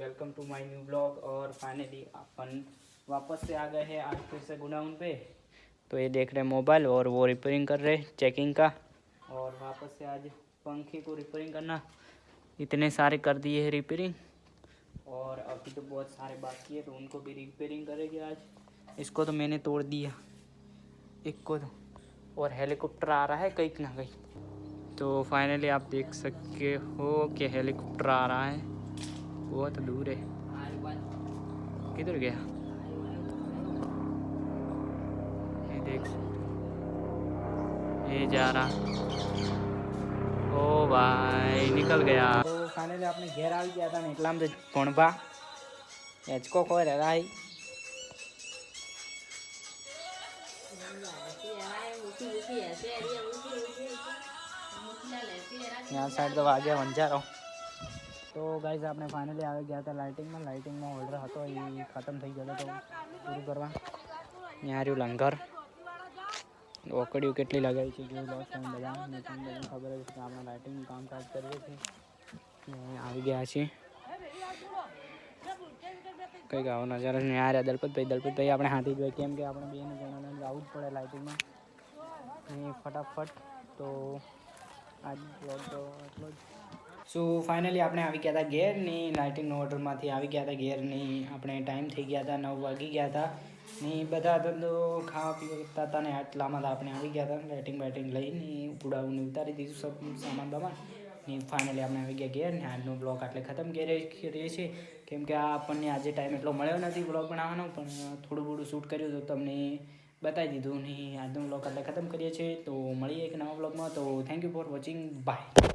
Welcome to my new blog. और finally अपन वापस से आ गए हैं आज फिर से गुडाउन पे। तो ये देख रहे हैं मोबाइल और वो रिपेयरिंग कर रहे चेकिंग का। और वापस से आज पंखे को रिपेयरिंग करना, इतने सारे कर दिए हैं रिपेयरिंग और अभी तो बहुत सारे बाकी है, तो उनको भी रिपेयरिंग करेंगे आज। इसको तो मैंने तोड़ दिया एक को तो, और हेलीकॉप्टर आ रहा है कहीं ना कहीं। तो फाइनली आप देख सकते हो कि हेलीकॉप्टर आ रहा है, बहुत दूर है। किधर गया ये देख सकते हो, ये जा रहा। ओ भाई निकल गया। तो फाइनली आपने घेर आ गया था ने એટલામાં તો ભણવા એચકો કોઈ રાઈ यहाँ साइड तो आ गया वंजारो। तो गाइस आपने फाइनली आ गया था लाइटिंग में ऑर्डर હતો એ ખતમ થઈ ગયો તો પૂરું કરવા यहाँ રહ્યું લંગર ઓકડીઓ કેટલી લગાવી છે જોઈ લો તમે બધા ને તમને ખબર જ છે કે આપણે લાઇટિંગનું કામકાજ કરીએ છીએ। આવી ગયા છીએ કંઈક આવો નજારો ને આ રહ્યા દલપતભાઈ આપણે હાથી જોઈએ કેમ કે આપણે બેને જણાને જવું જ પડે લાઇટિંગમાં ને ફટાફટ। તો આજ બ્લોગ તો એટલો જ। સો ફાઇનલી આપણે આવી ગયા હતા ઘેરની લાઇટિંગનો ઓર્ડરમાંથી આવી ગયા હતા ઘેરની આપણે ટાઈમ થઈ ગયા હતા 9 વાગી ગયા હતા ને બધા ધંધો ખાવા પીવા હતા ને આટલામાં આપણે આવી ગયા હતા લાઇટિંગ લઈને ઉડાવીને ઉતારી દીધું સબ સામાન બામાન ને ફાઇનલી આપણે આવી ગયા ઘેર ને આજનો બ્લોગ આટલે ખતમ કરીએ છીએ કેમ કે આપણને આજે ટાઈમ એટલો મળ્યો નથી બ્લોગ બનાવવાનો, પણ થોડું થોડું શૂટ કર્યું તો તમને બતાવી દીધું ને આજનો બ્લોગ આટલે ખતમ કરીએ છીએ। તો મળીએ એક નવા બ્લોગમાં। તો thank you for watching, by.